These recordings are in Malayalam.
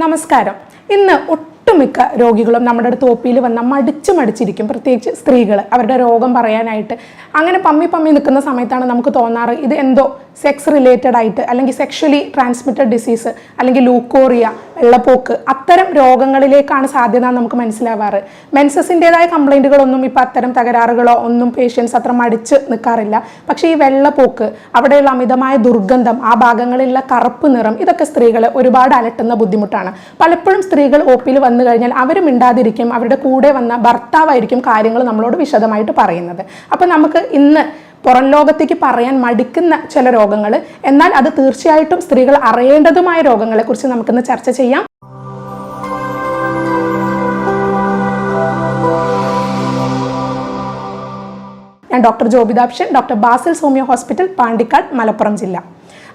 നമസ്കാരം. ഇന്ന് ഒട്ടുമിക്ക രോഗികളും നമ്മുടെ അടുത്ത് ഒപിയിൽ വന്ന മടിച്ചിരിക്കും, പ്രത്യേകിച്ച് സ്ത്രീകൾ അവരുടെ രോഗം പറയാനായിട്ട്. അങ്ങനെ പമ്മി നിൽക്കുന്ന സമയത്താണ് നമുക്ക് തോന്നാറ് ഇത് എന്തോ സെക്സ് റിലേറ്റഡ് ആയിട്ട്, അല്ലെങ്കിൽ സെക്ഷലി ട്രാൻസ്മിറ്റഡ് ഡിസീസ്, അല്ലെങ്കിൽ ലൂക്കോറിയ, വെള്ളപ്പോക്ക്, അത്തരം രോഗങ്ങളിലേക്കാണ് സാധ്യത നമുക്ക് മനസ്സിലാവാറ്. മെൻസസിൻ്റെതായ കംപ്ലൈൻറ്റുകളൊന്നും ഇപ്പം അത്തരം തകരാറുകളോ ഒന്നും പേഷ്യൻസ് അത്ര മടിച്ച് നിൽക്കാറില്ല. പക്ഷേ ഈ വെള്ളപ്പോക്ക്, അവിടെയുള്ള അമിതമായ ദുർഗന്ധം, ആ ഭാഗങ്ങളിലുള്ള കറുപ്പ് നിറം, ഇതൊക്കെ സ്ത്രീകളെ ഒരുപാട് അലട്ടുന്ന ബുദ്ധിമുട്ടാണ്. പലപ്പോഴും സ്ത്രീകൾ ഒപിയിൽ വന്നു കഴിഞ്ഞാൽ അവർ മിണ്ടാതിരിക്കും, അവരുടെ കൂടെ വന്ന ഭർത്താവായിരിക്കും കാര്യങ്ങൾ നമ്മളോട് വിശദമായിട്ട് പറയുന്നത്. അപ്പം നമുക്ക് ഇന്ന് പുറം ലോകത്തേക്ക് പറയാൻ മടിക്കുന്ന ചില രോഗങ്ങൾ, എന്നാൽ അത് തീർച്ചയായിട്ടും സ്ത്രീകൾ അറിയേണ്ടതുമായ രോഗങ്ങളെക്കുറിച്ച് നമുക്കിന്ന് ചർച്ച ചെയ്യാം. ഞാൻ ഡോക്ടർ ജോബിതാപ്ഷൻ, ഡോക്ടർ ബാസിൽ സോമിയോ ഹോസ്പിറ്റൽ, പാണ്ടിക്കാട്, മലപ്പുറം ജില്ല.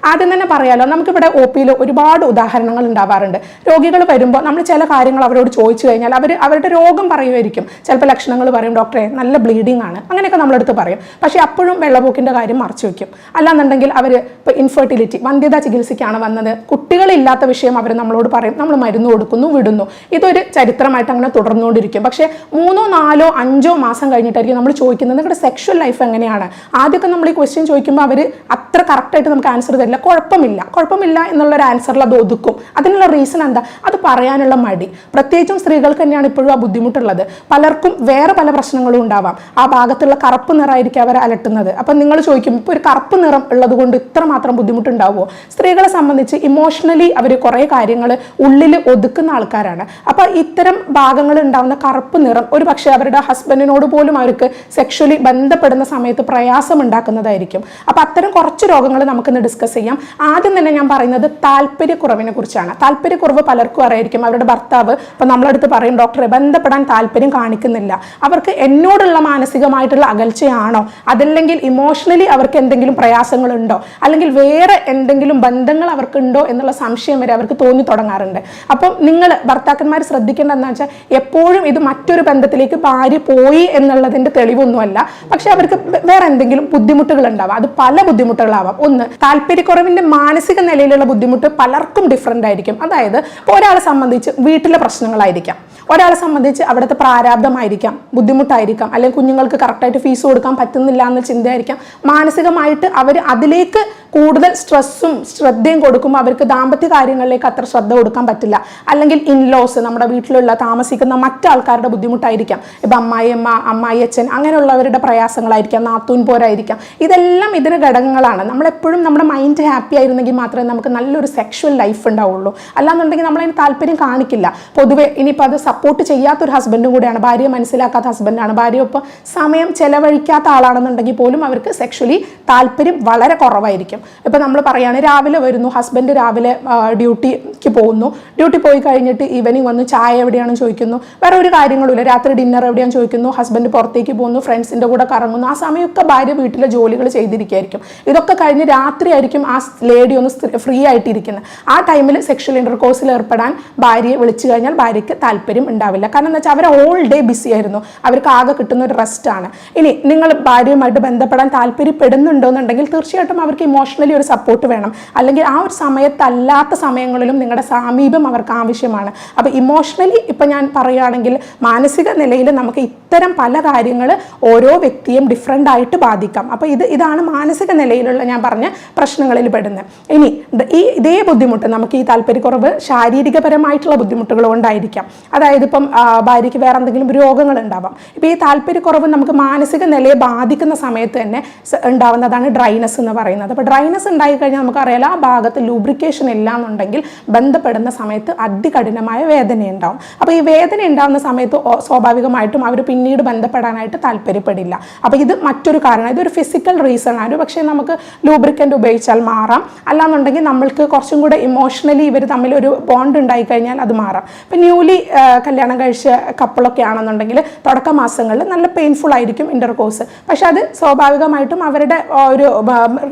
ആദ്യം തന്നെ പറയാലോ, നമുക്കിവിടെ ഒപിയിൽ ഒരുപാട് ഉദാഹരണങ്ങൾ ഉണ്ടാവാറുണ്ട്. രോഗികൾ വരുമ്പോൾ നമ്മൾ ചില കാര്യങ്ങൾ അവരോട് ചോദിച്ചു കഴിഞ്ഞാൽ അവരുടെ രോഗം പറയുമായിരിക്കും. ചിലപ്പോൾ ലക്ഷണങ്ങൾ പറയും, ഡോക്ടറെ നല്ല ബ്ലീഡിങ് ആണ്, അങ്ങനെയൊക്കെ നമ്മളടുത്ത് പറയും. പക്ഷേ അപ്പോഴും വെള്ളപ്പോക്കിൻ്റെ കാര്യം മറച്ചു വയ്ക്കും. അല്ലാന്നുണ്ടെങ്കിൽ അവർ ഇപ്പോൾ ഇൻഫെർട്ടിലിറ്റി, വന്ധ്യതാ ചികിത്സയ്ക്കാണ് വന്നത്, കുട്ടികളില്ലാത്ത വിഷയം അവർ നമ്മളോട് പറയും, നമ്മൾ മരുന്ന് കൊടുക്കുന്നു, വിടുന്നു. ഇതൊരു ചരിത്രമായിട്ട് അങ്ങനെ തുടർന്നുകൊണ്ടിരിക്കും. പക്ഷേ 3, 4, 5 മാസം കഴിഞ്ഞിട്ടായിരിക്കും നമ്മൾ ചോദിക്കുന്നത് നിങ്ങളുടെ സെക്ഷൽ ലൈഫ് എങ്ങനെയാണ്. ആദ്യമൊക്കെ നമ്മൾ ഈ ക്വസ്റ്റ്യൻ ചോദിക്കുമ്പോൾ അവർ അത്ര കറക്റ്റായിട്ട് നമുക്ക് ആൻസർ തരില്ല. കുഴപ്പമില്ല എന്നുള്ളൊരു ആൻസറിൽ അത് ഒതുക്കും. അതിനുള്ള റീസൺ എന്താ? അത് പറയാനുള്ള മടി. പ്രത്യേകിച്ചും സ്ത്രീകൾക്ക് തന്നെയാണ് ഇപ്പോഴും ആ ബുദ്ധിമുട്ടുള്ളത്. പലർക്കും വേറെ പല പ്രശ്നങ്ങളും ഉണ്ടാവാം. ആ ഭാഗത്തുള്ള കറുപ്പ് നിറമായിരിക്കും അവരെ അലട്ടുന്നത്. അപ്പം നിങ്ങൾ ചോദിക്കും, ഇപ്പോൾ ഒരു കറുപ്പ് നിറം ഉള്ളത് കൊണ്ട് ഇത്രമാത്രം ബുദ്ധിമുട്ടുണ്ടാവുമോ? സ്ത്രീകളെ സംബന്ധിച്ച് ഇമോഷണലി അവർ കുറേ കാര്യങ്ങൾ ഉള്ളിൽ ഒതുക്കുന്ന ആൾക്കാരാണ്. അപ്പോൾ ഇത്തരം ഭാഗങ്ങൾ ഉണ്ടാവുന്ന കറുപ്പ് നിറം ഒരു പക്ഷേ അവരുടെ ഹസ്ബൻഡിനോട് പോലും അവർക്ക് സെക്ഷലി ബന്ധപ്പെടുന്ന സമയത്ത് പ്രയാസം ഉണ്ടാക്കുന്നതായിരിക്കും. അപ്പോൾ അത്തരം കുറച്ച് രോഗങ്ങൾ നമുക്കിന്ന് ഡിസ്കസ് ചെയ്യാം. ആദ്യം തന്നെ ഞാൻ പറയുന്നത് താല്പര്യക്കുറവിനെ കുറിച്ചാണ്. താല്പര്യക്കുറവ് പലർക്കും അറിയായിരിക്കും. അവരുടെ ഭർത്താവ് ഇപ്പം നമ്മളടുത്ത് പറയും, ഡോക്ടറെ ബന്ധപ്പെടാൻ താല്പര്യം കാണിക്കുന്നില്ല, അവർക്ക് എന്നോടുള്ള മാനസികമായിട്ടുള്ള അകൽച്ചയാണോ, അതല്ലെങ്കിൽ ഇമോഷണലി അവർക്ക് എന്തെങ്കിലും പ്രയാസങ്ങളുണ്ടോ, അല്ലെങ്കിൽ വേറെ എന്തെങ്കിലും ബന്ധങ്ങൾ അവർക്കുണ്ടോ എന്നുള്ള സംശയം വരെ അവർക്ക് തോന്നി തുടങ്ങാറുണ്ട്. അപ്പം നിങ്ങൾ ഭർത്താക്കന്മാർ ശ്രദ്ധിക്കേണ്ട എന്താ വെച്ചാൽ, എപ്പോഴും ഇത് മറ്റൊരു ബന്ധത്തിലേക്ക് ഭാര്യ പോയി എന്നുള്ളതിൻ്റെ തെളിവൊന്നുമല്ല. പക്ഷെ അവർക്ക് വേറെ എന്തെങ്കിലും ബുദ്ധിമുട്ടുകൾ ഉണ്ടാവാം. അത് പല ബുദ്ധിമുട്ടുകളാവാം. ഒന്ന്, താല്പര്യക്കുറവിൻ്റെ മാനസിക നിലയിലുള്ള ബുദ്ധിമുട്ട് പലർക്കും ഡിഫറൻ്റ് ആയിരിക്കും. അതായത് ഇപ്പോൾ ഒരാളെ സംബന്ധിച്ച് വീട്ടിലെ പ്രശ്നങ്ങളായിരിക്കാം, ഒരാളെ സംബന്ധിച്ച് അവിടുത്തെ പ്രാരാബ്ധമായിരിക്കാം, ബുദ്ധിമുട്ടായിരിക്കാം, അല്ലെങ്കിൽ കുഞ്ഞുങ്ങൾക്ക് കറക്റ്റായിട്ട് ഫീസ് കൊടുക്കാൻ പറ്റുന്നില്ല എന്ന ചിന്തയായിരിക്കാം. മാനസികമായിട്ട് അവർ അതിലേക്ക് കൂടുതൽ സ്ട്രെസ്സും ശ്രദ്ധയും കൊടുക്കുമ്പോൾ അവർക്ക് ദാമ്പത്യ കാര്യങ്ങളിലേക്ക് അത്ര ശ്രദ്ധ കൊടുക്കാൻ പറ്റില്ല. അല്ലെങ്കിൽ ഇൻലോസ്, നമ്മുടെ വീട്ടിലുള്ള താമസിക്കുന്ന മറ്റാൾക്കാരുടെ ബുദ്ധിമുട്ടായിരിക്കാം. ഇപ്പം അമ്മായിയമ്മ, അമ്മായിയച്ഛൻ, അങ്ങനെയുള്ളവരുടെ പ്രയാസങ്ങളായിരിക്കാം, നാത്തൂൻ പോരായിരിക്കാം. ഇതെല്ലാം ഇതിന് ഘടകങ്ങളാണ്. നമ്മളെപ്പോഴും നമ്മുടെ മൈൻഡ് ഹാപ്പി ആയിരുന്നെങ്കിൽ മാത്രമേ നമുക്ക് നല്ലൊരു സെക്ഷൽ ലൈഫ് ഉണ്ടാവുള്ളൂ. അല്ലാന്നുണ്ടെങ്കിൽ നമ്മളതിന് താല്പര്യം കാണിക്കില്ല. പൊതുവെ ഇനിയിപ്പോൾ അത് സപ്പോർട്ട് ചെയ്യാത്തൊരു ഹസ്ബൻഡും കൂടെയാണ്, ഭാര്യയെ മനസ്സിലാക്കാത്ത ഹസ്ബൻഡാണ്, ഭാര്യയൊപ്പം സമയം ചെലവഴിക്കാത്ത ആളാണെന്നുണ്ടെങ്കിൽ പോലും അവർക്ക് സെക്ഷലി താല്പര്യം വളരെ കുറവായിരിക്കും. ഇപ്പം നമ്മൾ പറയുകയാണ്, രാവിലെ വരുന്നു, ഹസ്ബൻഡ് രാവിലെ ഡ്യൂട്ടിക്ക് പോകുന്നു, ഡ്യൂട്ടി പോയി കഴിഞ്ഞിട്ട് ഈവനിങ് വന്ന് ചായ എവിടെയാണെന്ന് ചോദിക്കുന്നു, വേറെ ഒരു കാര്യങ്ങളുമില്ല, രാത്രി ഡിന്നർ എവിടെയാണെന്ന് ചോദിക്കുന്നു, ഹസ്ബൻഡ് പുറത്തേക്ക് പോകുന്നു, ഫ്രണ്ട്സിൻ്റെ കൂടെ കറങ്ങുന്നു. ആ സമയമൊക്കെ ഭാര്യ വീട്ടിലെ ജോലികൾ ചെയ്തിരിക്കുകയായിരിക്കും. ഇതൊക്കെ കഴിഞ്ഞ് രാത്രിയായിരിക്കും ആ ലേഡി ഒന്ന് ഫ്രീ ആയിട്ടിരിക്കുന്നത്. ആ ടൈമിൽ സെക്ഷൽ ഇൻ്റർകോഴ്സിൽ ഏർപ്പെടാൻ ഭാര്യയെ വിളിച്ചു കഴിഞ്ഞാൽ ഭാര്യയ്ക്ക് താല്പര്യം ഉണ്ടാവില്ല. കാരണം എന്താ വെച്ചാൽ അവർ ഓൾ ഡേ ബിസി ആയിരുന്നു, അവർക്ക് ആകെ കിട്ടുന്ന ഒരു റെസ്റ്റാണ്. ഇനി നിങ്ങൾ ഭാര്യയുമായിട്ട് ബന്ധപ്പെടാൻ താല്പര്യപ്പെടുന്നുണ്ടോയെന്നുണ്ടെങ്കിൽ തീർച്ചയായിട്ടും അവർക്ക് ഇമോഷണലി ഒരു സപ്പോർട്ട് വേണം. അല്ലെങ്കിൽ ആ ഒരു സമയത്തല്ലാത്ത സമയങ്ങളിലും നിങ്ങളുടെ സാമീപ്യം അവർക്ക് ആവശ്യമാണ്. അപ്പോൾ ഇമോഷണലി ഇപ്പം ഞാൻ പറയുകയാണെങ്കിൽ മാനസിക നിലയിൽ നമുക്ക് ഇത്തരം പല കാര്യങ്ങൾ ഓരോ വ്യക്തിയും ഡിഫറെൻ്റ് ആയിട്ട് ബാധിക്കാം. അപ്പോൾ ഇതാണ് മാനസിക നിലയിലുള്ള ഞാൻ പറഞ്ഞ പ്രശ്നങ്ങളിൽ പെടുന്നത്. ഇനി ഇതേ ബുദ്ധിമുട്ട് നമുക്ക് ഈ താല്പര്യക്കുറവ് ശാരീരികപരമായിട്ടുള്ള ബുദ്ധിമുട്ടുകൾ കൊണ്ടായിരിക്കാം. അതായത് ഇപ്പം ഭാര്യയ്ക്ക് വേറെ എന്തെങ്കിലും രോഗങ്ങൾ ഉണ്ടാവാം. ഇപ്പോൾ ഈ താല്പര്യക്കുറവ് നമുക്ക് മാനസിക നിലയെ ബാധിക്കുന്ന സമയത്ത് തന്നെ ഉണ്ടാവുന്നതാണ് ഡ്രൈനസ് എന്ന് പറയുന്നത്. അപ്പോൾ ഡ്രൈനസ് ഉണ്ടായിക്കഴിഞ്ഞാൽ നമുക്കറിയാലോ, ആ ഭാഗത്ത് ലൂബ്രിക്കേഷൻ ഇല്ല എന്നുണ്ടെങ്കിൽ ബന്ധപ്പെടുന്ന സമയത്ത് അതികഠിനമായ വേദനയുണ്ടാവും. അപ്പോൾ ഈ വേദന ഉണ്ടാകുന്ന സമയത്ത് സ്വാഭാവികമായിട്ടും അവർ പിന്നീട് ബന്ധപ്പെടാനായിട്ട് താല്പര്യപ്പെടില്ല. അപ്പോൾ ഇത് മറ്റൊരു കാരണം, ഇതൊരു ഫിസിക്കൽ റീസൺ ആണ്. പക്ഷേ നമുക്ക് ലൂബ്രിക്കൻ്റ് ഉപയോഗിച്ചാൽ മാറാം. അല്ലാന്നുണ്ടെങ്കിൽ നമ്മൾക്ക് കുറച്ചും കൂടെ ഇമോഷണലി ഇവർ തമ്മിൽ ഒരു ബോണ്ട് ഉണ്ടായിക്കഴിഞ്ഞാൽ അത് മാറാം. ഇപ്പം ന്യൂലി കല്യാണം കഴിച്ച കപ്പിളൊക്കെ ആണെന്നുണ്ടെങ്കിൽ തുടക്ക മാസങ്ങളിൽ നല്ല പെയിൻഫുൾ ആയിരിക്കും ഇൻ്റർകോഴ്സ്. പക്ഷെ അത് സ്വാഭാവികമായിട്ടും അവരുടെ ഒരു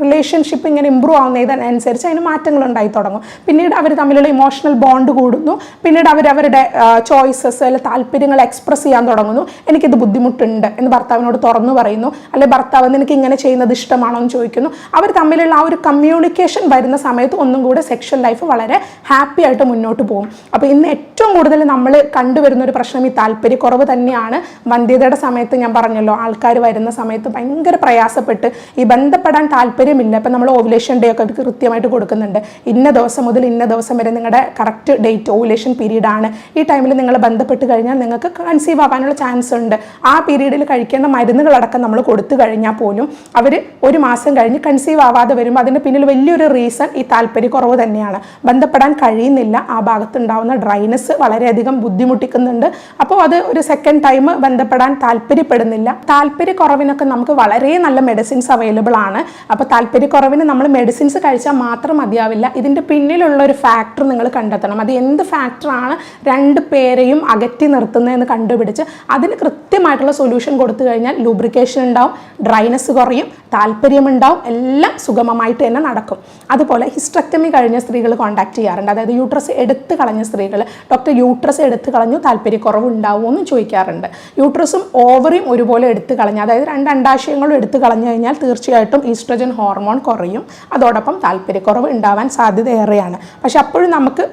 റിലേഷൻഷിപ്പ് ഇങ്ങനെ ഇമ്പ്രൂവ് ആവുന്നതിനനുസരിച്ച് അതിന് മാറ്റങ്ങൾ ഉണ്ടായി തുടങ്ങും. പിന്നീട് അവർ തമ്മിലുള്ള ഇമോഷണൽ ബോണ്ട് കൂടുന്നു. പിന്നീട് അവരുടെ ചോയ്സസ് അല്ലെങ്കിൽ താല്പര്യങ്ങൾ എക്സ്പ്രസ് ചെയ്യാൻ തുടങ്ങുന്നു. എനിക്ക് എനിക്കിത് ബുദ്ധിമുട്ടുണ്ട് എന്ന് ഭർത്താവിനോട് തുറന്നു പറയുന്നു, അല്ലെങ്കിൽ ഭർത്താവ് നിനക്ക് ഇങ്ങനെ ചെയ്യുന്നത് ഇഷ്ടമാണോ എന്ന് ചോദിക്കുന്നു, അവർ തമ്മിലുള്ള ആ ഒരു കമ്മ്യൂണിക്കേഷൻ വരുന്ന സമയത്ത് ഒന്നും കൂടെ സെക്ഷൽ ലൈഫ് വളരെ ഹാപ്പി ആയിട്ട് മുന്നോട്ട് പോകും. അപ്പോൾ ഇന്ന് ഏറ്റവും കൂടുതൽ നമ്മൾ കണ്ടുവരുന്ന ഒരു പ്രശ്നം ഈ താല്പര്യക്കുറവ് തന്നെയാണ്. വന്ധ്യതയുടെ സമയത്ത് ഞാൻ പറഞ്ഞല്ലോ, ആൾക്കാർ വരുന്ന സമയത്ത് ഭയങ്കര പ്രയാസപ്പെട്ട് ഈ ബന്ധപ്പെടാൻ താല്പര്യമില്ല. ഇപ്പം നമ്മൾ ഓവുലേഷൻ ഡേ ഒക്കെ കൃത്യമായിട്ട് കൊടുക്കുന്നുണ്ട്, ഇന്ന ദിവസം മുതൽ ഇന്ന ദിവസം വരെ നിങ്ങളുടെ കറക്റ്റ് ഡേറ്റ് ഓവുലേഷൻ പീരീഡ് ആണ്, ഈ ടൈമിൽ നിങ്ങൾ ബന്ധപ്പെട്ട് കഴിഞ്ഞാൽ നിങ്ങൾക്ക് കൺസീവ് ആവാനുള്ള ചാൻസ് ഉണ്ട്. ആ പീരീഡിൽ കഴിക്കേണ്ട മരുന്നുകളടക്കം നമ്മൾ കൊടുത്തു കഴിഞ്ഞാൽ പോലും അവർ ഒരു മാസം കഴിഞ്ഞ് കൺസീവ് ആവാതെ വരുമ്പോൾ അതിൻ്റെ പിന്നിൽ വലിയൊരു റീസൺ ഈ താല്പര്യക്കുറവ് തന്നെയാണ്. ബന്ധപ്പെടാൻ കഴിയുന്നില്ല, ആ ഭാഗത്തുണ്ടാവുന്ന ഡ്രൈനെസ് വളരെയധികം ബുദ്ധിമുട്ടിക്കുന്നുണ്ട്. അപ്പോൾ അത് ഒരു സെക്കൻഡ് ടൈം ബന്ധപ്പെടാൻ താല്പര്യപ്പെടുന്നില്ല. താല്പര്യക്കുറവിനൊക്കെ നമുക്ക് വളരെ നല്ല മെഡിസിൻസ് അവൈലബിൾ ആണ്. അപ്പോൾ താല്പര്യക്കുറവിന് നമ്മൾ മെഡിസിൻസ് കഴിച്ചാൽ മാത്രം മതിയാവില്ല, ഇതിൻ്റെ പിന്നിലുള്ള ഒരു ഫാക്ടർ നിങ്ങൾ കണ്ടെത്തണം. അത് എന്ത് ഫാക്ടറാണ് രണ്ട് പേരെയും അകറ്റി നിർത്തുന്നതെന്ന് കണ്ടുപിടിച്ച് അതിന് കൃത്യമായിട്ടുള്ള സൊല്യൂഷൻ കൊടുത്തു കഴിഞ്ഞാൽ ലൂബ്രിക്കേഷൻ ഉണ്ടാവും, ഡ്രൈനെസ് കുറയും, താല്പര്യമുണ്ടാവും, എല്ലാം സുഗമമായിട്ട് തന്നെ നടക്കും. അതുപോലെ ഹിസ്റ്റക്ടമി കഴിഞ്ഞ സ്ത്രീകൾ കോൺടാക്ട് ചെയ്യാറുണ്ട്. അതായത് യൂട്രസ് എടുത്ത് കളഞ്ഞ സ്ത്രീകൾ, ഡോക്ടർ യൂട്രസ് എടുത്ത് കളഞ്ഞു, താല്പര്യക്കുറവ് ഉണ്ടാവുമെന്നും ചോദിക്കാറുണ്ട്. യൂട്രസും ഓവറിയും ഒരുപോലെ എടുത്ത് കളഞ്ഞു, അതായത് രണ്ട് അണ്ടാശയങ്ങളും എടുത്ത് കളഞ്ഞു കഴിഞ്ഞാൽ തീർച്ചയായിട്ടും ഈസ്ട്രജൻ ഹോർമോൺ കുറയും, അതോടൊപ്പം താല്പര്യക്കുറവ് ഉണ്ടാവാൻ സാധ്യത ഏറെയാണ്. പക്ഷെ അപ്പോഴും നമുക്ക്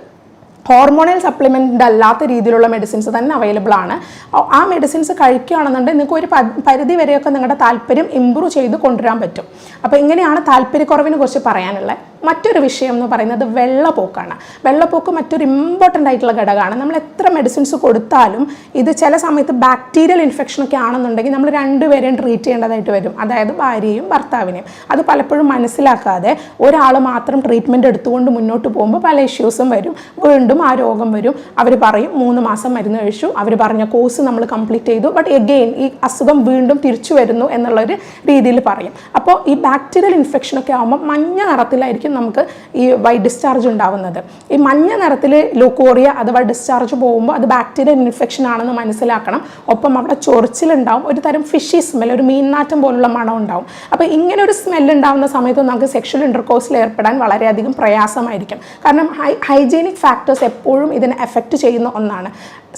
ഹോർമോണൽ സപ്ലിമെൻ്റ് അല്ലാത്ത രീതിയിലുള്ള മെഡിസിൻസ് തന്നെ അവൈലബിൾ ആണ്. ആ മെഡിസിൻസ് കഴിക്കുകയാണെന്നുണ്ടെങ്കിൽ നിങ്ങൾക്ക് ഒരു പരിധി വരെയൊക്കെ നിങ്ങളുടെ താല്പര്യം ഇമ്പ്രൂവ് ചെയ്ത് കൊണ്ടുവരാൻ പറ്റും. അപ്പോൾ ഇങ്ങനെയാണ് താല്പര്യക്കുറവിനെ കുറിച്ച് പറയാനുള്ളത്. മറ്റൊരു വിഷയം എന്ന് പറയുന്നത് വെള്ളപ്പോക്കാണ്. വെള്ളപ്പോക്ക് മറ്റൊരു ഇമ്പോർട്ടൻ്റ് ആയിട്ടുള്ള ഘടകമാണ്. നമ്മൾ എത്ര മെഡിസിൻസ് കൊടുത്താലും ഇത് ചില സമയത്ത് ബാക്ടീരിയൽ ഇൻഫെക്ഷനൊക്കെ ആണെന്നുണ്ടെങ്കിൽ നമ്മൾ രണ്ടുപേരെയും ട്രീറ്റ് ചെയ്യേണ്ടതായിട്ട് വരും, അതായത് ഭാര്യയും ഭർത്താവിനെയും. അത് പലപ്പോഴും മനസ്സിലാക്കാതെ ഒരാൾ മാത്രം ട്രീറ്റ്മെൻറ്റ് എടുത്തുകൊണ്ട് മുന്നോട്ട് പോകുമ്പോൾ പല ഇഷ്യൂസും വരും, വീണ്ടും ആ രോഗം വരും. അവർ പറയും 3 മാസം മരുന്ന് കഴിച്ചു, അവർ പറഞ്ഞ കോഴ്സ് നമ്മൾ കംപ്ലീറ്റ് ചെയ്തു, ബട്ട് എഗെയിൻ ഈ അസുഖം വീണ്ടും തിരിച്ചു വരുന്നു എന്നുള്ളൊരു രീതിയിൽ പറയും. അപ്പോൾ ഈ ബാക്ടീരിയൽ ഇൻഫെക്ഷനൊക്കെ ആകുമ്പോൾ മഞ്ഞ നിറത്തിലായിരിക്കും നമുക്ക് ഈ വൈറ്റ് ഡിസ്ചാർജ് ഉണ്ടാവുന്നത്. ഈ മഞ്ഞ നിറത്തിൽ ലൂക്കോറിയ അഥവാ ഡിസ്ചാർജ് പോകുമ്പോൾ അത് ബാക്ടീരിയൽ ഇൻഫെക്ഷൻ ആണെന്ന് മനസ്സിലാക്കണം. ഒപ്പം അവിടെ ചൊറിച്ചിലുണ്ടാവും, ഒരു തരം ഫിഷി സ്മെൽ, ഒരു മീൻനാറ്റം പോലുള്ള മണം ഉണ്ടാവും. അപ്പോൾ ഇങ്ങനെ ഒരു സ്മെൽ ഉണ്ടാകുന്ന സമയത്ത് നമുക്ക് സെക്ഷൽ ഇൻ്റർകോഴ്സിൽ ഏർപ്പെടാൻ വളരെയധികം പ്രയാസമായിരിക്കും. കാരണം ഹൈജീനിക് ഫാക്ടേഴ്സ് എപ്പോഴും ഇതിനെ എഫക്റ്റ് ചെയ്യുന്ന ഒന്നാണ്.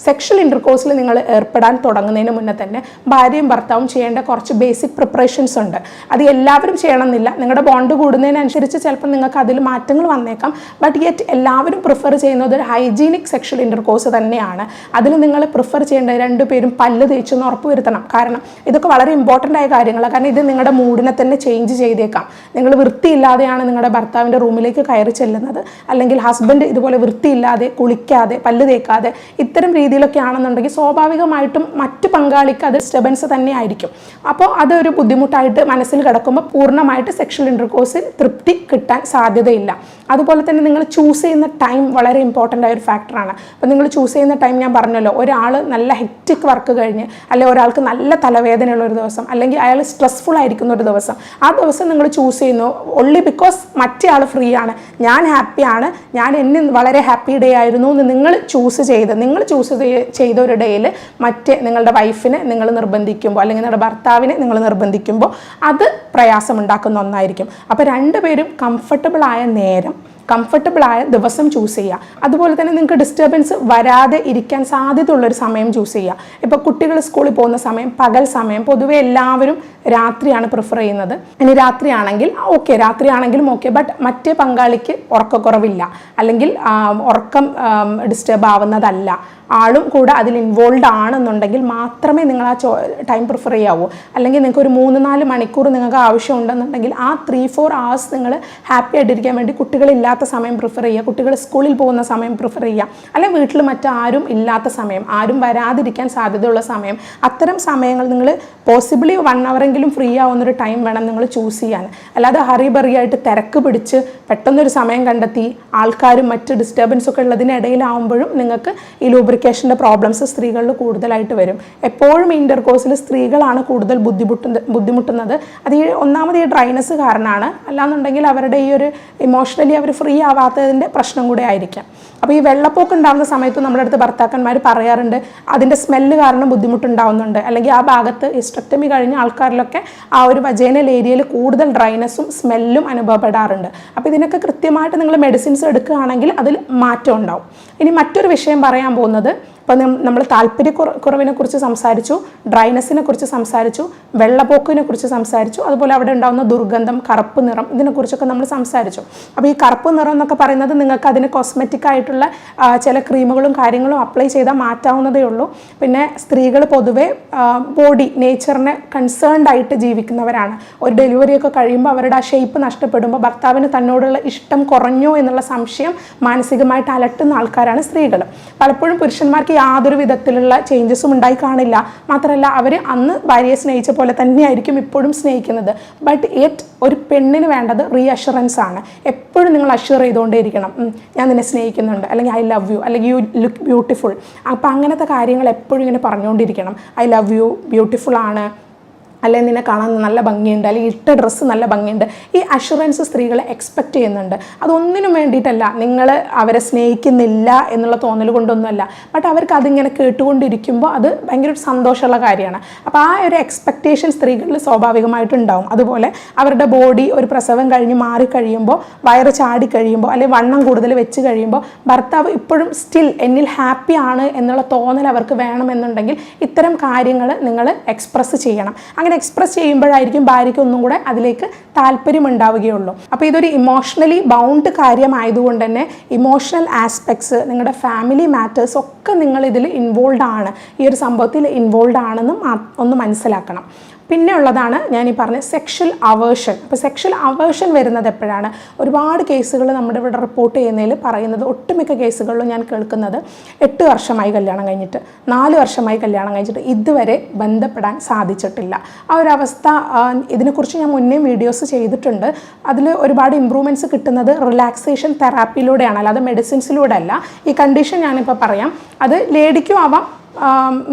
സെക്ഷൽ ഇൻ്റർകോഴ്സിൽ നിങ്ങൾ ഏർപ്പെടാൻ തുടങ്ങുന്നതിന് മുന്നേ തന്നെ ഭാര്യയും ഭർത്താവും ചെയ്യേണ്ട കുറച്ച് ബേസിക് പ്രിപ്പറേഷൻസ് ഉണ്ട്. അത് എല്ലാവരും ചെയ്യണമെന്നില്ല. നിങ്ങളുടെ ബോണ്ട് കൂടുന്നതിനനുസരിച്ച് ചിലപ്പോൾ നിങ്ങൾക്ക് അതിൽ മാറ്റങ്ങൾ വന്നേക്കാം. ബട്ട് യെറ്റ് എല്ലാവരും പ്രിഫർ ചെയ്യുന്നത് ഒരു ഹൈജീനിക് സെക്ഷൽ ഇൻ്റർകോഴ്സ് തന്നെയാണ്. അതിൽ നിങ്ങൾ പ്രിഫർ ചെയ്യേണ്ടത് രണ്ടുപേരും പല്ല് തേച്ചെന്ന് ഉറപ്പ് വരുത്തണം. കാരണം ഇതൊക്കെ വളരെ ഇമ്പോർട്ടൻ്റ് ആയ കാര്യങ്ങളാണ്. കാരണം ഇത് നിങ്ങളുടെ മൂഡിനെ തന്നെ ചേഞ്ച് ചെയ്തേക്കാം. നിങ്ങൾ വൃത്തിയില്ലാതെയാണ് നിങ്ങളുടെ ഭർത്താവിൻ്റെ റൂമിലേക്ക് കയറി ചെല്ലുന്നത്, അല്ലെങ്കിൽ ഹസ്ബൻഡ് ഇതുപോലെ വൃത്തിയില്ലാതെ കുളിക്കാതെ പല്ല് തേക്കാതെ ഇത്തരം രീതിയിലൊക്കെ ആണെന്നുണ്ടെങ്കിൽ സ്വാഭാവികമായിട്ടും മറ്റ് പങ്കാളിക്ക് അത് ഡിസ്റ്റർബൻസ് തന്നെ ആയിരിക്കും. അപ്പോൾ അതൊരു ബുദ്ധിമുട്ടായിട്ട് മനസ്സിൽ കിടക്കുമ്പോൾ പൂർണ്ണമായിട്ട് സെക്ഷൽ ഇൻ്റർകോഴ്സിൽ തൃപ്തി കിട്ടാൻ സാധ്യതയില്ല. അതുപോലെ തന്നെ നിങ്ങൾ ചൂസ് ചെയ്യുന്ന ടൈം വളരെ ഇമ്പോർട്ടൻ്റ് ആയ ഒരു ഫാക്ടറാണ്. അപ്പോൾ നിങ്ങൾ ചൂസ് ചെയ്യുന്ന ടൈം ഞാൻ പറഞ്ഞല്ലോ, ഒരാൾ നല്ല ഹെക്റ്റിക് വർക്ക് കഴിഞ്ഞ്, അല്ലെങ്കിൽ ഒരാൾക്ക് നല്ല തലവേദനയുള്ള ഒരു ദിവസം, അല്ലെങ്കിൽ അയാൾ സ്ട്രെസ്ഫുൾ ആയിരിക്കുന്ന ഒരു ദിവസം, ആ ദിവസം നിങ്ങൾ ചൂസ് ചെയ്യുന്നു ഒൺലി ബിക്കോസ് മറ്റേ ആൾ ഫ്രീ ആണ്, ഞാൻ ഹാപ്പിയാണ്, ഞാൻ എന്നെ വളരെ ഹാപ്പി ഡേ ആയിരുന്നു എന്ന് നിങ്ങൾ ചൂസ് ചെയ്ത ഒരു ഡേയിൽ മറ്റേ നിങ്ങളുടെ വൈഫിനെ നിങ്ങൾ നിർബന്ധിക്കുമ്പോൾ, അല്ലെങ്കിൽ നിങ്ങളുടെ ഭർത്താവിനെ നിങ്ങൾ നിർബന്ധിക്കുമ്പോൾ അത് പ്രയാസമുണ്ടാക്കുന്ന ഒന്നായിരിക്കും. അപ്പോൾ രണ്ടുപേരും കംഫർട്ടബിളായ നേരം, കംഫർട്ടബിളായ ദിവസം ചൂസ് ചെയ്യുക. അതുപോലെ തന്നെ നിങ്ങൾക്ക് ഡിസ്റ്റർബൻസ് വരാതെ ഇരിക്കാൻ സാധ്യതയുള്ളൊരു സമയം ചൂസ് ചെയ്യുക. ഇപ്പോൾ കുട്ടികൾ സ്കൂളിൽ പോകുന്ന സമയം, പകൽ സമയം, പൊതുവെ എല്ലാവരും രാത്രിയാണ് പ്രിഫർ ചെയ്യുന്നത്. ഇനി രാത്രിയാണെങ്കിൽ ഓക്കെ, രാത്രിയാണെങ്കിലും ഓക്കെ, ബട്ട് മറ്റേ പങ്കാളിക്ക് ഉറക്കക്കുറവില്ല, അല്ലെങ്കിൽ ഉറക്കം ഡിസ്റ്റർബ് ആവുന്നതല്ല, ആളും കൂടെ അതിൽ ഇൻവോൾവ് ആണെന്നുണ്ടെങ്കിൽ മാത്രമേ നിങ്ങൾ ആ ടൈം പ്രിഫർ ചെയ്യാവൂ. അല്ലെങ്കിൽ നിങ്ങൾക്ക് ഒരു 3-4 മണിക്കൂർ നിങ്ങൾക്ക് ആവശ്യമുണ്ടെന്നുണ്ടെങ്കിൽ ആ 3-4 hours നിങ്ങൾ ഹാപ്പി ആയിട്ടിരിക്കാൻ വേണ്ടി കുട്ടികളില്ലാത്ത സമയം പ്രിഫർ ചെയ്യുക, കുട്ടികൾ സ്കൂളിൽ പോകുന്ന സമയം പ്രിഫർ ചെയ്യുക, അല്ലെങ്കിൽ വീട്ടിൽ മറ്റാരും ഇല്ലാത്ത സമയം, ആരും വരാതിരിക്കാൻ സാധ്യതയുള്ള സമയം, അത്തരം സമയങ്ങൾ നിങ്ങൾ പോസിബിളി 1 hour ഫ്രീ ആവുന്നൊരു ടൈം വേണം നിങ്ങൾ ചൂസ് ചെയ്യാൻ. അല്ലാതെ ഹറിബറിയായിട്ട് തിരക്ക് പിടിച്ച് പെട്ടെന്നൊരു സമയം കണ്ടെത്തി ആൾക്കാരും മറ്റ് ഡിസ്റ്റർബൻസ് ഒക്കെ ഉള്ളതിനിടയിലാവുമ്പോഴും നിങ്ങൾക്ക് ഈ ലൂബ്രിക്കേഷൻ്റെ പ്രോബ്ലംസ് സ്ത്രീകളിൽ കൂടുതലായിട്ട് വരും. എപ്പോഴും ഇൻ്റർകോഴ്സിൽ സ്ത്രീകളാണ് കൂടുതൽ ബുദ്ധിമുട്ടുന്നത്. അത് ഒന്നാമത് ഈ ഡ്രൈനെസ് കാരണമാണ്, അല്ലാന്നുണ്ടെങ്കിൽ അവരുടെ ഈ ഒരു ഇമോഷണലി അവർ ഫ്രീ ആവാത്തതിൻ്റെ പ്രശ്നം കൂടെ ആയിരിക്കാം. അപ്പോൾ ഈ വെള്ളപ്പൊക്കം ഉണ്ടാകുന്ന സമയത്ത് നമ്മുടെ അടുത്ത് ഭർത്താക്കന്മാർ പറയാറുണ്ട് അതിൻ്റെ സ്മെല്ല് കാരണം ബുദ്ധിമുട്ടുണ്ടാവുന്നുണ്ട്, അല്ലെങ്കിൽ ആ ഭാഗത്ത് ഹിസ്റ്റക്ടമി കഴിഞ്ഞ ആൾക്കാരിലൊക്കെ ആ ഒരു വജൈനൽ ഏരിയയിൽ കൂടുതൽ ഡ്രൈനെസ്സും സ്മെല്ലും അനുഭവപ്പെടാറുണ്ട്. അപ്പോൾ ഇതിനൊക്കെ കൃത്യമായിട്ട് നിങ്ങൾ മെഡിസിൻസ് എടുക്കുകയാണെങ്കിൽ അതിൽ മാറ്റം ഉണ്ടാവും. ഇനി മറ്റൊരു വിഷയം പറയാൻ പോകുന്നത് അപ്പോൾ നമ്മൾ താല്പര്യക്കുറവിനെ കുറിച്ച് സംസാരിച്ചു, ഡ്രൈനെസ്സിനെ കുറിച്ച് സംസാരിച്ചു, വെള്ളപ്പോക്കിനെ കുറിച്ച് സംസാരിച്ചു, അതുപോലെ അവിടെ ഉണ്ടാകുന്ന ദുർഗന്ധം, കറുപ്പ് നിറം, ഇതിനെക്കുറിച്ചൊക്കെ നമ്മൾ സംസാരിച്ചു. അപ്പോൾ ഈ കറുപ്പ് നിറം എന്നൊക്കെ പറയുന്നത് നിങ്ങൾക്ക് അതിന് കോസ്മെറ്റിക് ആയിട്ടുള്ള ചില ക്രീമുകളും കാര്യങ്ങളും അപ്ലൈ ചെയ്താൽ മാറ്റാവുന്നതേ ഉള്ളൂ. പിന്നെ സ്ത്രീകൾ പൊതുവെ ബോഡി നേച്ചറിനെ കൺസേൺഡ് ആയിട്ട് ജീവിക്കുന്നവരാണ്. ഒരു ഡെലിവറിയൊക്കെ കഴിയുമ്പോൾ അവരുടെ ആ ഷേപ്പ് നഷ്ടപ്പെടുമ്പോൾ ഭർത്താവിന് തന്നോടുള്ള ഇഷ്ടം കുറഞ്ഞോ എന്നുള്ള സംശയം മാനസികമായിട്ട് അലട്ടുന്ന ആൾക്കാരാണ് സ്ത്രീകൾ. പലപ്പോഴും പുരുഷന്മാർക്ക് യാതൊരു വിധത്തിലുള്ള ചേഞ്ചസും ഉണ്ടായി കാണില്ല. മാത്രമല്ല അവർ അന്ന് ഭാര്യയെ സ്നേഹിച്ച പോലെ തന്നെയായിരിക്കും ഇപ്പോഴും സ്നേഹിക്കുന്നത്. ബട്ട് യെറ്റ് ഒരു പെണ്ണിന് വേണ്ടത് റീഅഷുറൻസ് ആണ്. എപ്പോഴും നിങ്ങൾ അഷ്യൂർ ചെയ്തുകൊണ്ടേയിരിക്കണം, ഞാൻ നിന്നെ സ്നേഹിക്കുന്നുണ്ട്, അല്ലെങ്കിൽ ഐ ലവ് യു, അല്ലെങ്കിൽ യു ലുക്ക് ബ്യൂട്ടിഫുൾ. അപ്പോൾ അങ്ങനത്തെ കാര്യങ്ങൾ എപ്പോഴും ഇങ്ങനെ പറഞ്ഞുകൊണ്ടിരിക്കണം. ഐ ലവ് യു, ബ്യൂട്ടിഫുൾ ആണ്, അല്ലെങ്കിൽ നിന്നെ കാണാൻ നല്ല ഭംഗിയുണ്ട്, അല്ലെങ്കിൽ ഇട്ട ഡ്രസ്സ് നല്ല ഭംഗിയുണ്ട്. ഈ അഷുറൻസ് സ്ത്രീകളെ എക്സ്പെക്റ്റ് ചെയ്യുന്നുണ്ട്. അതൊന്നിനും വേണ്ടിയിട്ടല്ല, നിങ്ങൾ അവരെ സ്നേഹിക്കുന്നില്ല എന്നുള്ള തോന്നൽ കൊണ്ടൊന്നുമല്ല. ബട്ട് അവർക്ക് അതിങ്ങനെ കേട്ടുകൊണ്ടിരിക്കുമ്പോൾ അത് ഭയങ്കര ഒരു സന്തോഷമുള്ള കാര്യമാണ്. അപ്പോൾ ആ ഒരു എക്സ്പെക്റ്റേഷൻ സ്ത്രീകളിൽ സ്വാഭാവികമായിട്ടുണ്ടാവും. അതുപോലെ അവരുടെ ബോഡി ഒരു പ്രസവം കഴിഞ്ഞ് മാറിക്കഴിയുമ്പോൾ, വയറ് ചാടി കഴിയുമ്പോൾ, അല്ലെങ്കിൽ വണ്ണം കൂടുതൽ വെച്ച് കഴിയുമ്പോൾ ഭർത്താവ് ഇപ്പോഴും സ്റ്റിൽ എന്നിൽ ഹാപ്പി ആണ് എന്നുള്ള തോന്നൽ അവർക്ക് വേണമെന്നുണ്ടെങ്കിൽ ഇത്തരം കാര്യങ്ങൾ നിങ്ങൾ എക്സ്പ്രസ് ചെയ്യണം. അങ്ങനെ എക്സ്പ്രസ് ചെയ്യുമ്പോഴായിരിക്കും ഭാര്യയ്ക്ക് ഒന്നും കൂടെ അതിലേക്ക് താല്പര്യം ഉണ്ടാവുകയുള്ളൂ. അപ്പോൾ ഇതൊരു ഇമോഷണലി ബൗണ്ട് കാര്യമായതുകൊണ്ട് തന്നെ ഇമോഷണൽ ആസ്പെക്ട്സ്, നിങ്ങളുടെ ഫാമിലി മാറ്റേഴ്സ് ഒക്കെ നിങ്ങൾ ഇതിൽ ഇൻവോൾവ് ആണ്, ഈ ഒരു സംഭവത്തിൽ ഇൻവോൾവ് ആണെന്നും ഒന്ന് മനസ്സിലാക്കണം. പിന്നെ ഉള്ളതാണ് ഞാൻ ഈ പറഞ്ഞ സെക്ഷൽ അവേർഷൻ. അപ്പോൾ സെക്ഷൽ അവേർഷൻ വരുന്നത് എപ്പോഴാണ്? ഒരുപാട് കേസുകൾ നമ്മുടെ ഇവിടെ റിപ്പോർട്ട് ചെയ്യുന്നതിൽ പറയുന്നത്, ഒട്ടുമിക്ക കേസുകളിലും ഞാൻ കേൾക്കുന്നത് 8 വർഷമായി കല്യാണം കഴിഞ്ഞിട്ട്, 4 വർഷമായി കല്യാണം കഴിച്ചിട്ട് ഇതുവരെ ബന്ധപ്പെടാൻ സാധിച്ചിട്ടില്ല. ആ ഒരു അവസ്ഥ, ഇതിനെക്കുറിച്ച് ഞാൻ മുന്നേ വീഡിയോസ് ചെയ്തിട്ടുണ്ട്. അതിൽ ഒരുപാട് ഇമ്പ്രൂവ്മെൻറ്റ്സ് കിട്ടുന്നത് റിലാക്സേഷൻ തെറാപ്പിയിലൂടെയാണ്, അല്ലാതെ മെഡിസിൻസിലൂടെ അല്ല. ഈ കണ്ടീഷൻ ഞാനിപ്പോൾ പറയാം, അത് ലേഡിക്കും ആവാം,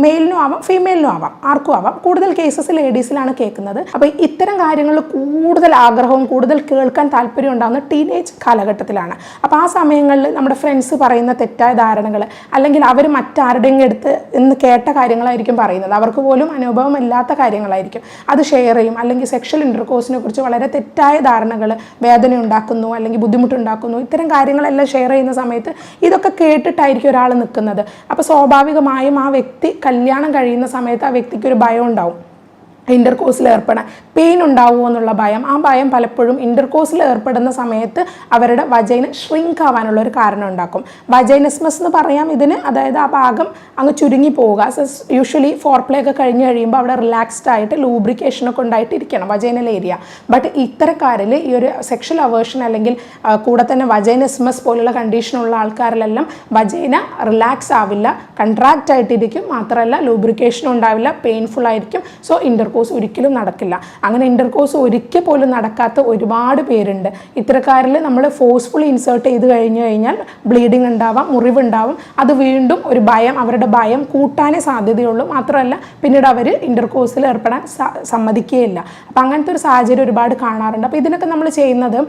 മെയിലിനും ആവാം, ഫീമെയിലിനും ആവാം, ആർക്കും ആവാം. കൂടുതൽ കേസസ് ലേഡീസിലാണ് കേൾക്കുന്നത്. അപ്പോൾ ഇത്തരം കാര്യങ്ങളിൽ കൂടുതൽ ആഗ്രഹവും കൂടുതൽ കേൾക്കാൻ താല്പര്യം ഉണ്ടാകുന്ന ടീനേജ് കാലഘട്ടത്തിലാണ്. അപ്പോൾ ആ സമയങ്ങളിൽ നമ്മുടെ ഫ്രണ്ട്സ് പറയുന്ന തെറ്റായ ധാരണകൾ, അല്ലെങ്കിൽ അവർ മറ്റാരുടെയും അടുത്ത് എന്ന് കേട്ട കാര്യങ്ങളായിരിക്കും പറയുന്നത്, അവർക്ക് പോലും അനുഭവമില്ലാത്ത കാര്യങ്ങളായിരിക്കും അത് ഷെയർ ചെയ്യും. അല്ലെങ്കിൽ സെക്ഷൽ ഇൻ്റർകോഴ്സിനെ കുറിച്ച് വളരെ തെറ്റായ ധാരണകൾ, വേദന ഉണ്ടാക്കുന്നു അല്ലെങ്കിൽ ബുദ്ധിമുട്ടുണ്ടാക്കുന്നു, ഇത്തരം കാര്യങ്ങളെല്ലാം ഷെയർ ചെയ്യുന്ന സമയത്ത് ഇതൊക്കെ കേട്ടിട്ടായിരിക്കും ഒരാൾ നിൽക്കുന്നത്. അപ്പോൾ സ്വാഭാവികമായും ആ വ്യക്തി കല്യാണം കഴിയുന്ന സമയത്ത് ആ വ്യക്തിക്ക് ഒരു ഭയം ഉണ്ടാവും, ഇൻ്റർകോഴ്സിൽ ഏർപ്പെടാൻ പെയിൻ ഉണ്ടാവുമോ എന്നുള്ള ഭയം. ആ ഭയം പലപ്പോഴും ഇൻ്റർകോഴ്സിൽ ഏർപ്പെടുന്ന സമയത്ത് അവരുടെ വജൈന ഷ്രിങ്ക് ആവാനുള്ള ഒരു കാരണം ഉണ്ടാക്കും. വജൈനസ്മസ് എന്ന് പറയാം ഇതിന്, അതായത് ആ ഭാഗം അങ്ങ് ചുരുങ്ങി പോവുക. യൂഷ്വലി ഫോർപ്ലേ ഒക്കെ കഴിഞ്ഞ് കഴിയുമ്പോൾ അവിടെ റിലാക്സ്ഡ് ആയിട്ട് ലൂബ്രിക്കേഷനൊക്കെ ഉണ്ടായിട്ടിരിക്കണം വജൈനൽ ഏരിയ. ബട്ട് ഇത്തരക്കാരിൽ ഈ ഒരു സെക്ഷൽ അവേർഷൻ അല്ലെങ്കിൽ കൂടെ തന്നെ വജൈനസ്മസ് പോലുള്ള കണ്ടീഷനുള്ള ആൾക്കാരിലെല്ലാം വജൈന റിലാക്സ് ആവില്ല, കൺട്രാക്റ്റ് ആയിട്ടിരിക്കും. മാത്രമല്ല ലൂബ്രിക്കേഷനും ഉണ്ടാവില്ല, പെയിൻഫുൾ ആയിരിക്കും. സോ ഇൻ്റർകോഴ്സ് ഒരിക്കലും നടക്കില്ല. അങ്ങനെ ഇൻ്റർകോഴ്സ് ഒരിക്കൽ പോലും നടക്കാത്ത ഒരുപാട് പേരുണ്ട്. ഇത്തരക്കാരിൽ നമ്മൾ ഫോഴ്സ്ഫുള്ളി ഇൻസേർട്ട് ചെയ്ത് കഴിഞ്ഞാൽ ബ്ലീഡിങ് ഉണ്ടാവാം, മുറിവുണ്ടാവും. അത് വീണ്ടും ഒരു ഭയം, അവരുടെ ഭയം കൂട്ടാനേ സാധ്യതയുള്ളൂ. മാത്രമല്ല പിന്നീട് അവർ ഇൻ്റർകോഴ്സിൽ ഏർപ്പെടാൻ സമ്മതിക്കുകയില്ല. അപ്പം അങ്ങനത്തെ ഒരു സാഹചര്യം ഒരുപാട് കാണാറുണ്ട്. അപ്പോൾ ഇതിനൊക്കെ നമ്മൾ ചെയ്യുന്നത്,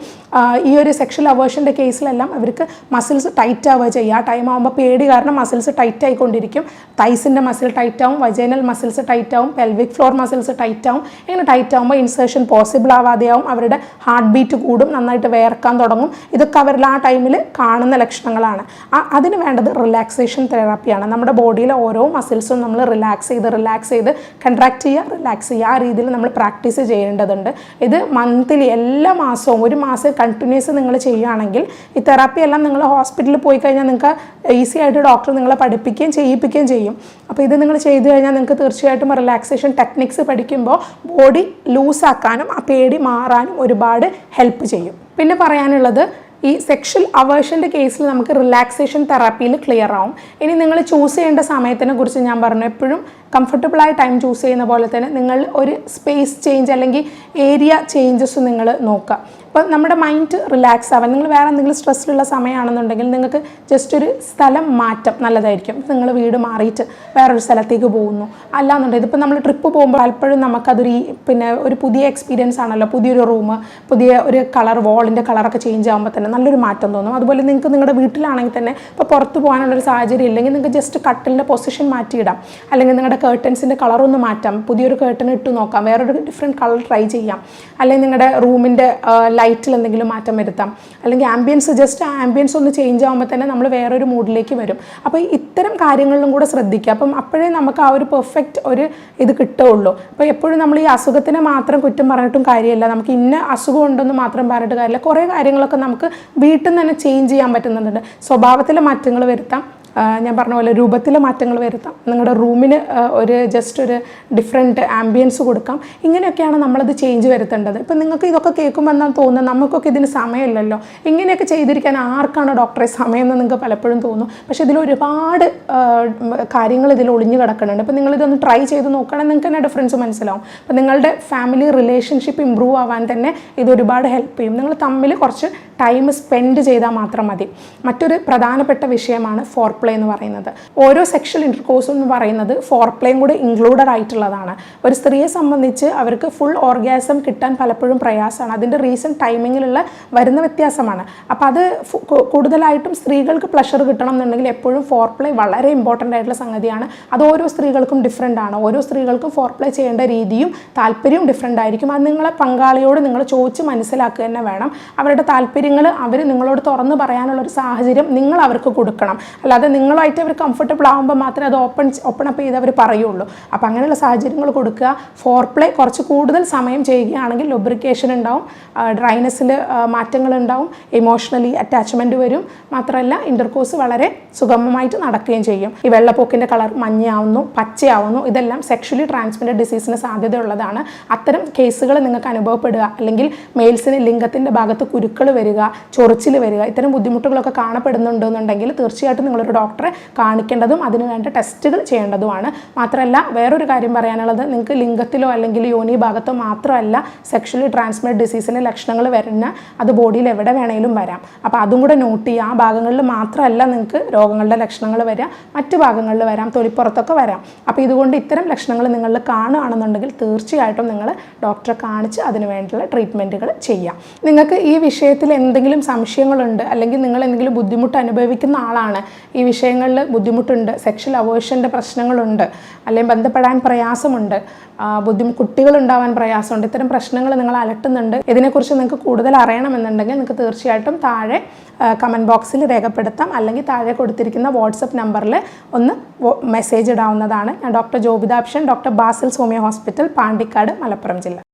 ഈ ഒരു സെക്ഷൽ അവേർഷൻ്റെ കേസിലെല്ലാം അവർക്ക് മസിൽസ് ടൈറ്റ് ആവുക ചെയ്യുക. ആ ടൈം ആകുമ്പോൾ പേടി കാരണം മസിൽസ് ടൈറ്റ് ആയിക്കൊണ്ടിരിക്കും. തൈസിൻ്റെ മസിൽ ടൈറ്റ് ആവും, വജൈനൽ മസിൽസ് ടൈറ്റ് ആവും, പെൽവിക് ഫ്ലോർ മസിൽസ് ടൈറ്റ് ആവും. ഇങ്ങനെ ടൈറ്റ് ആകുമ്പോൾ ഇൻസേർഷൻ പോസിബിൾ ആവാതെയാവും. അവരുടെ ഹാർട്ട് ബീറ്റ് കൂടും, നന്നായിട്ട് വേർക്കാൻ തുടങ്ങും. ഇതൊക്കെ അവരിൽ ആ ടൈമിൽ കാണുന്ന ലക്ഷണങ്ങളാണ്. അതിന് വേണ്ടത് റിലാക്സേഷൻ തെറാപ്പിയാണ്. നമ്മുടെ ബോഡിയിലെ ഓരോ മസിൽസും നമ്മൾ റിലാക്സ് ചെയ്ത് കൺട്രാക്ട് ചെയ്യുക, റിലാക്സ് ചെയ്യുക, ആ രീതിയിൽ നമ്മൾ പ്രാക്ടീസ് ചെയ്യേണ്ടതുണ്ട്. ഇത് മന്ത്ലി എല്ലാ മാസവും, ഒരു മാസം കണ്ടിന്യൂസ് നിങ്ങൾ ചെയ്യുകയാണെങ്കിൽ ഈ തെറാപ്പി എല്ലാം നിങ്ങൾ ഹോസ്പിറ്റലിൽ പോയി കഴിഞ്ഞാൽ നിങ്ങൾക്ക് ഈസി ആയിട്ട് ഡോക്ടർ നിങ്ങളെ പഠിപ്പിക്കുകയും ചെയ്യിപ്പിക്കുകയും ചെയ്യും. അപ്പോൾ ഇത് നിങ്ങൾ ചെയ്തു കഴിഞ്ഞാൽ നിങ്ങൾക്ക് തീർച്ചയായിട്ടും റിലാക്സേഷൻ ടെക്നിക്സ് പഠിക്കുമ്പോൾ ബോഡി ലൂസാക്കാനും ആ പേടി മാറാനും ഒരുപാട് ഹെൽപ്പ് ചെയ്യും. പിന്നെ പറയാനുള്ളത്, ഈ സെക്ഷൽ അവേർഷൻ്റെ കേസിൽ നമുക്ക് റിലാക്സേഷൻ തെറാപ്പിയിൽ ക്ലിയർ ആവും. ഇനി നിങ്ങൾ ചൂസ് ചെയ്യേണ്ട സമയത്തിനെ കുറിച്ച് ഞാൻ പറഞ്ഞു, എപ്പോഴും കംഫർട്ടബിളായ ടൈം ചൂസ് ചെയ്യുന്ന പോലെ തന്നെ നിങ്ങൾ ഒരു സ്പേസ് ചേഞ്ച് അല്ലെങ്കിൽ ഏരിയ ചേഞ്ചസ് നിങ്ങൾ നോക്കുക. അപ്പോൾ നമ്മുടെ മൈൻഡ് റിലാക്സ് ആവാൻ, നിങ്ങൾ വേറെ എന്തെങ്കിലും സ്ട്രെസ്സിലുള്ള സമയമാണെന്നുണ്ടെങ്കിൽ നിങ്ങൾക്ക് ജസ്റ്റ് ഒരു സ്ഥലം മാറ്റം നല്ലതായിരിക്കും. നിങ്ങൾ വീട് മാറിയിട്ട് വേറൊരു സ്ഥലത്തേക്ക് പോകുന്നു, അല്ലാന്നുണ്ടെങ്കിൽ ഇതിപ്പോൾ നമ്മൾ ട്രിപ്പ് പോകുമ്പോൾ പലപ്പോഴും നമുക്കതൊരു ഒരു പുതിയ എക്സ്പീരിയൻസ് ആണല്ലോ. പുതിയൊരു റൂം, പുതിയ ഒരു കളർ, വാളിൻ്റെ കളറൊക്കെ ചേഞ്ച് ആകുമ്പോൾ തന്നെ നല്ലൊരു മാറ്റം തോന്നും. അതുപോലെ നിങ്ങൾക്ക് നിങ്ങളുടെ വീട്ടിലാണെങ്കിൽ തന്നെ ഇപ്പോൾ പുറത്ത് പോകാനുള്ളൊരു സാഹചര്യം ഇല്ലെങ്കിൽ നിങ്ങൾക്ക് ജസ്റ്റ് കട്ടിലിൻ്റെ പൊസിഷൻ മാറ്റിയിടാം, അല്ലെങ്കിൽ നിങ്ങളുടെ കേർട്ടൻസിൻ്റെ കളറൊന്ന് മാറ്റാം, പുതിയൊരു കേർട്ടൻ ഇട്ട് നോക്കാം, വേറൊരു ഡിഫറെൻറ്റ് കളർ ട്രൈ ചെയ്യാം, അല്ലെങ്കിൽ നിങ്ങളുടെ റൂമിൻ്റെ ലൈറ്റിൽ എന്തെങ്കിലും മാറ്റം വരുത്താം, അല്ലെങ്കിൽ ആംബിയൻസ് ജസ്റ്റ് ആംബിയൻസ് ഒന്ന് ചേഞ്ച് ആകുമ്പോൾ തന്നെ നമ്മൾ വേറൊരു മൂഡിലേക്ക് വരും. അപ്പോൾ ഇത്തരം കാര്യങ്ങളിലും കൂടെ ശ്രദ്ധിക്കുക. അപ്പം അപ്പോഴേ നമുക്ക് ആ ഒരു പെർഫെക്റ്റ് ഒരു ഇത് കിട്ടുകയുള്ളൂ. അപ്പോൾ എപ്പോഴും നമ്മൾ ഈ അസുഖത്തിനെ മാത്രം കുറ്റം പറഞ്ഞിട്ടും കാര്യമില്ല, നമുക്ക് ഇന്ന അസുഖം ഉണ്ടെന്ന് മാത്രം പറഞ്ഞിട്ട് കാര്യമില്ല. കുറേ കാര്യങ്ങളൊക്കെ നമുക്ക് വീട്ടിൽ നിന്ന് തന്നെ ചേഞ്ച് ചെയ്യാൻ പറ്റുന്നുണ്ട്. സ്വഭാവത്തിലെ മാറ്റങ്ങൾ വരുത്താം, ഞാൻ പറഞ്ഞ പോലെ രൂപത്തിലെ മാറ്റങ്ങൾ വരുത്താം, നിങ്ങളുടെ റൂമിന് ഒരു ജസ്റ്റ് ഒരു ഡിഫറെൻറ്റ് ആംബിയൻസ് കൊടുക്കാം. ഇങ്ങനെയൊക്കെയാണ് നമ്മളത് ചേഞ്ച് വരുത്തേണ്ടത്. ഇപ്പം നിങ്ങൾക്ക് ഇതൊക്കെ കേൾക്കുമ്പോൾ എന്നാൽ തോന്നുന്നത് നമുക്കൊക്കെ ഇതിന് സമയമില്ലല്ലോ, ഇങ്ങനെയൊക്കെ ചെയ്തിരിക്കാൻ ആർക്കാണ് ഡോക്ടറെ സമയം എന്ന് നിങ്ങൾക്ക് പലപ്പോഴും തോന്നും. പക്ഷേ ഇതിലൊരുപാട് കാര്യങ്ങൾ ഇതിൽ ഒളിഞ്ഞു കിടക്കുന്നുണ്ട്. അപ്പോൾ നിങ്ങളിതൊന്ന് ട്രൈ ചെയ്ത് നോക്കുകയാണെങ്കിൽ നിങ്ങൾക്ക് തന്നെ ഡിഫറൻസ് മനസ്സിലാവും. അപ്പോൾ നിങ്ങളുടെ ഫാമിലി റിലേഷൻഷിപ്പ് ഇമ്പ്രൂവ് ആവാൻ തന്നെ ഇത് ഒരുപാട് ഹെൽപ്പ് ചെയ്യും. നിങ്ങൾ തമ്മിൽ കുറച്ച് ടൈം സ്പെൻഡ് ചെയ്താൽ മാത്രം മതി. മറ്റൊരു പ്രധാനപ്പെട്ട വിഷയമാണ് ഫോർ പ്ലേ എന്ന് പറയുന്നത്. ഓരോ സെക്ഷൽ ഇൻ്റർകോഴ്സും എന്ന് പറയുന്നത് ഫോർ പ്ലേയും കൂടെ ഇൻക്ലൂഡഡ് ആയിട്ടുള്ളതാണ്. ഒരു സ്ത്രീയെ സംബന്ധിച്ച് അവർക്ക് ഫുൾ ഓർഗാസം കിട്ടാൻ പലപ്പോഴും പ്രയാസമാണ്. അതിൻ്റെ റീസൺ ടൈമിങ്ങിലുള്ള വരുന്ന വ്യത്യാസമാണ്. അപ്പോൾ അത് കൂടുതലായിട്ടും സ്ത്രീകൾക്ക് പ്ലഷർ കിട്ടണം എന്നുണ്ടെങ്കിൽ എപ്പോഴും ഫോർ പ്ലേ വളരെ ഇമ്പോർട്ടൻ്റ് ആയിട്ടുള്ള സംഗതിയാണ്. അത് ഓരോ സ്ത്രീകൾക്കും ഡിഫറെൻ്റ് ആണ്. ഓരോ സ്ത്രീകൾക്കും ഫോർ പ്ലേ ചെയ്യേണ്ട രീതിയും താല്പര്യവും ഡിഫറെൻ്റ് ആയിരിക്കും. അത് നിങ്ങളെ പങ്കാളിയോട് നിങ്ങൾ ചോദിച്ച് മനസ്സിലാക്കുക തന്നെ വേണം. അവരുടെ താല്പര്യങ്ങൾ അവർ നിങ്ങളോട് തുറന്ന് പറയാനുള്ളൊരു സാഹചര്യം നിങ്ങൾ അവർക്ക് കൊടുക്കണം. അല്ലാതെ നിങ്ങളുമായിട്ട് അവർ കംഫർട്ടബിൾ ആകുമ്പോൾ മാത്രമേ അത് ഓപ്പൺ അപ്പ് ചെയ്ത് അവർ പറയുള്ളൂ. അപ്പോൾ അങ്ങനെയുള്ള സാഹചര്യങ്ങൾ കൊടുക്കുക. ഫോർ പ്ലേ കുറച്ച് കൂടുതൽ സമയം ചെയ്യുകയാണെങ്കിൽ ലൊബ്രിക്കേഷൻ ഉണ്ടാവും, ഡ്രൈനെസ്സിൽ മാറ്റങ്ങളുണ്ടാവും, ഇമോഷണലി അറ്റാച്ച്മെൻറ്റ് വരും. മാത്രമല്ല ഇൻ്റർകോഴ്സ് വളരെ സുഗമമായിട്ട് നടക്കുകയും ചെയ്യും. ഈ വെള്ളപ്പോക്കിൻ്റെ കളർ മഞ്ഞയാവുന്നു, പച്ചയാവുന്നു, ഇതെല്ലാം സെക്ഷലി ട്രാൻസ്മിറ്റഡ് ഡിസീസിന് സാധ്യതയുള്ളതാണ്. അത്തരം കേസുകൾ നിങ്ങൾക്ക് അനുഭവപ്പെടുക, അല്ലെങ്കിൽ മെയിൽസിന് ലിംഗത്തിൻ്റെ ഭാഗത്ത് കുരുക്കൾ വരിക, ചൊറിച്ചിൽ വരിക, ഇത്തരം ബുദ്ധിമുട്ടുകളൊക്കെ കാണപ്പെടുന്നുണ്ടെന്നുണ്ടെങ്കിൽ തീർച്ചയായിട്ടും നിങ്ങളൊരു ഡോക്ടറെ കാണിക്കേണ്ടതും അതിന് വേണ്ട ടെസ്റ്റുകൾ ചെയ്യേണ്ടതുമാണ്. മാത്രമല്ല വേറൊരു കാര്യം പറയാനുള്ളത്, നിങ്ങൾക്ക് ലിംഗത്തിലോ അല്ലെങ്കിൽ യോനി ഭാഗത്തോ മാത്രമല്ല സെക്ഷലി ട്രാൻസ്മിറ്റഡ് ഡിസീസിൻ്റെ ലക്ഷണങ്ങൾ വരുന്ന, അത് ബോഡിയിൽ എവിടെ വേണമെങ്കിലും വരാം. അപ്പോൾ അതും കൂടെ നോട്ട് ചെയ്യുക. ആ ഭാഗങ്ങളിൽ മാത്രമല്ല നിങ്ങൾക്ക് രോഗങ്ങളുടെ ലക്ഷണങ്ങൾ വരിക, മറ്റ് ഭാഗങ്ങളിൽ വരാം, തൊലിപ്പുറത്തൊക്കെ വരാം. അപ്പോൾ ഇതുകൊണ്ട് ഇത്തരം ലക്ഷണങ്ങൾ നിങ്ങളിൽ കാണുകയാണെന്നുണ്ടെങ്കിൽ തീർച്ചയായിട്ടും നിങ്ങൾ ഡോക്ടറെ കാണിച്ച് അതിന് വേണ്ടിയുള്ള ട്രീറ്റ്മെൻറ്റുകൾ ചെയ്യാം. നിങ്ങൾക്ക് ഈ വിഷയത്തിൽ എന്തെങ്കിലും സംശയങ്ങളുണ്ട്, അല്ലെങ്കിൽ നിങ്ങൾ എന്തെങ്കിലും ബുദ്ധിമുട്ട് അനുഭവിക്കുന്ന ആളാണ്, ഈ വിഷയങ്ങളിൽ ബുദ്ധിമുട്ടുണ്ട്, സെക്ഷൽ അവേർഷൻ്റെ പ്രശ്നങ്ങളുണ്ട്, അല്ലെങ്കിൽ ബന്ധപ്പെടാൻ പ്രയാസമുണ്ട്, കുട്ടികളുണ്ടാവാൻ പ്രയാസമുണ്ട്, ഇത്തരം പ്രശ്നങ്ങൾ നിങ്ങൾ അലട്ടുന്നുണ്ട്, ഇതിനെക്കുറിച്ച് നിങ്ങൾക്ക് കൂടുതൽ അറിയണമെന്നുണ്ടെങ്കിൽ നിങ്ങൾക്ക് തീർച്ചയായിട്ടും താഴെ കമൻറ്റ് ബോക്സിൽ രേഖപ്പെടുത്താം, അല്ലെങ്കിൽ താഴെ കൊടുത്തിരിക്കുന്ന വാട്സപ്പ് നമ്പറിൽ ഒന്ന് മെസ്സേജ് ഇടാവുന്നതാണ്. ഞാൻ ഡോക്ടർ ജോബിതാപ്ഷൻ, doctor Basil's homeo hospital, Pandikkad, Malappuram ജില്ല.